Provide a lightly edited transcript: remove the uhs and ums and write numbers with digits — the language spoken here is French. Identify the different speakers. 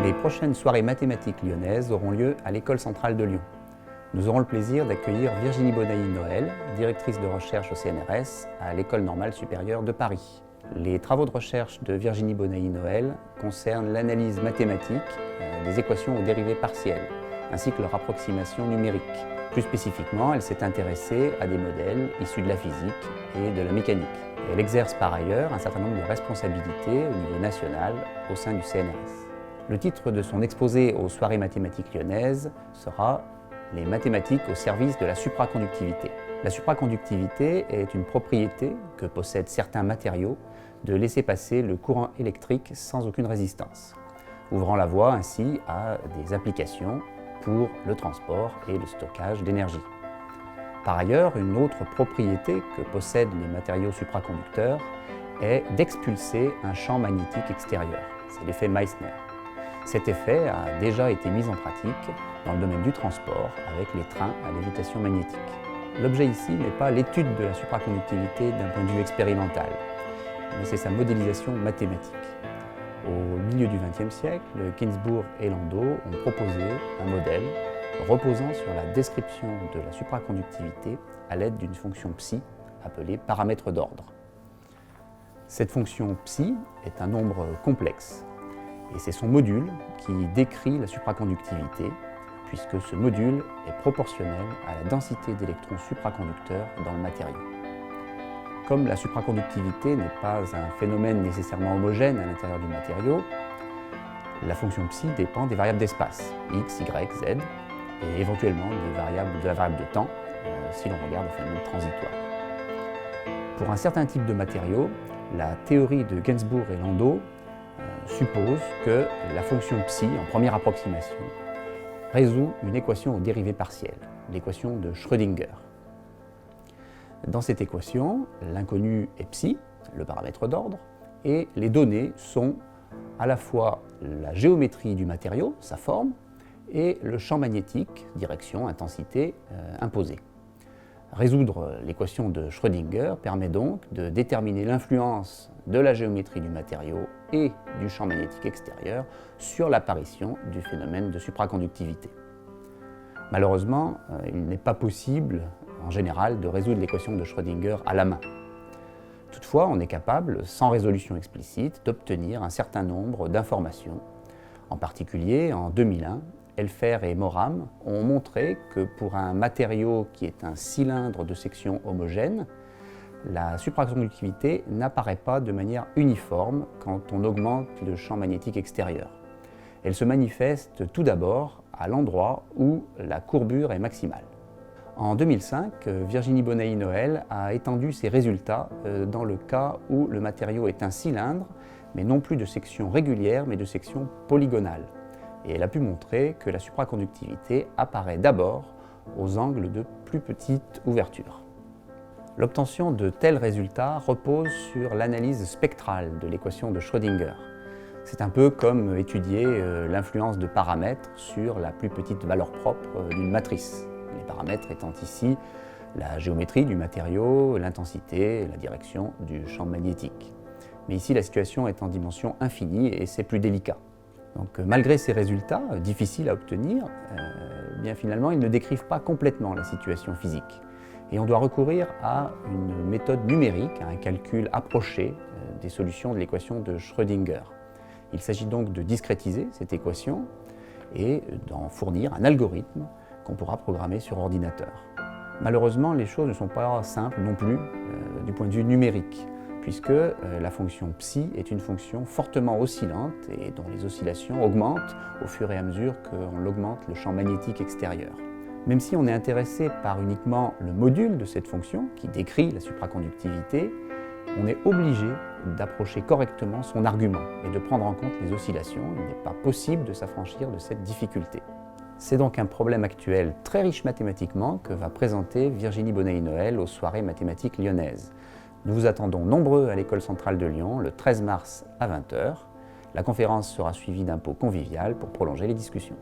Speaker 1: Les prochaines soirées mathématiques lyonnaises auront lieu à l'École centrale de Lyon. Nous aurons le plaisir d'accueillir Virginie Bonaï-Noël, directrice de recherche au CNRS à l'École normale supérieure de Paris. Les travaux de recherche de Virginie Bonaï-Noël concernent l'analyse mathématique des équations aux dérivées partielles, ainsi que leur approximation numérique. Plus spécifiquement, elle s'est intéressée à des modèles issus de la physique et de la mécanique. Elle exerce par ailleurs un certain nombre de responsabilités au niveau national au sein du CNRS. Le titre de son exposé aux soirées mathématiques lyonnaises sera « Les mathématiques au service de la supraconductivité ». La supraconductivité est une propriété que possèdent certains matériaux de laisser passer le courant électrique sans aucune résistance, ouvrant la voie ainsi à des applications pour le transport et le stockage d'énergie. Par ailleurs, une autre propriété que possèdent les matériaux supraconducteurs est d'expulser un champ magnétique extérieur. C'est l'effet Meissner. Cet effet a déjà été mis en pratique dans le domaine du transport avec les trains à lévitation magnétique. L'objet ici n'est pas l'étude de la supraconductivité d'un point de vue expérimental, mais c'est sa modélisation mathématique. Au milieu du XXe siècle, Ginzburg et Landau ont proposé un modèle reposant sur la description de la supraconductivité à l'aide d'une fonction ψ appelée paramètre d'ordre. Cette fonction ψ est un nombre complexe et c'est son module qui décrit la supraconductivité puisque ce module est proportionnel à la densité d'électrons supraconducteurs dans le matériau. Comme la supraconductivité n'est pas un phénomène nécessairement homogène à l'intérieur du matériau, la fonction ψ dépend des variables d'espace, x, y, z, et éventuellement de la variable de temps, si l'on regarde le phénomène transitoire. Pour un certain type de matériau, la théorie de Ginzburg et Landau suppose que la fonction ψ, en première approximation, résout une équation aux dérivées partielles, l'équation de Schrödinger. Dans cette équation, l'inconnu est ψ, le paramètre d'ordre, et les données sont à la fois la géométrie du matériau, sa forme, et le champ magnétique, direction, intensité, imposée. Résoudre l'équation de Schrödinger permet donc de déterminer l'influence de la géométrie du matériau et du champ magnétique extérieur sur l'apparition du phénomène de supraconductivité. Malheureusement, il n'est pas possible, en général, de résoudre l'équation de Schrödinger à la main. Toutefois, on est capable, sans résolution explicite, d'obtenir un certain nombre d'informations. En particulier, en 2001, Elfer et Moram ont montré que pour un matériau qui est un cylindre de section homogène, la supraconductivité n'apparaît pas de manière uniforme quand on augmente le champ magnétique extérieur. Elle se manifeste tout d'abord à l'endroit où la courbure est maximale. En 2005, Virginie Bonaï-Noël a étendu ses résultats dans le cas où le matériau est un cylindre, mais non plus de section régulière, mais de section polygonale. Et elle a pu montrer que la supraconductivité apparaît d'abord aux angles de plus petites ouvertures. L'obtention de tels résultats repose sur l'analyse spectrale de l'équation de Schrödinger. C'est un peu comme étudier l'influence de paramètres sur la plus petite valeur propre d'une matrice. Les paramètres étant ici la géométrie du matériau, l'intensité, la direction du champ magnétique. Mais ici, la situation est en dimension infinie et c'est plus délicat. Donc, malgré ces résultats, difficiles à obtenir, bien finalement, ils ne décrivent pas complètement la situation physique. Et on doit recourir à une méthode numérique, à un calcul approché des solutions de l'équation de Schrödinger. Il s'agit donc de discrétiser cette équation et d'en fournir un algorithme qu'on pourra programmer sur ordinateur. Malheureusement, les choses ne sont pas simples non plus du point de vue numérique, puisque la fonction ψ est une fonction fortement oscillante et dont les oscillations augmentent au fur et à mesure qu'on augmente le champ magnétique extérieur. Même si on est intéressé par uniquement le module de cette fonction, qui décrit la supraconductivité, on est obligé d'approcher correctement son argument et de prendre en compte les oscillations. Il n'est pas possible de s'affranchir de cette difficulté. C'est donc un problème actuel très riche mathématiquement que va présenter Virginie Bonaï-Noël aux soirées mathématiques lyonnaises. Nous vous attendons nombreux à l'École centrale de Lyon le 13 mars à 20 h. La conférence sera suivie d'un pot convivial pour prolonger les discussions.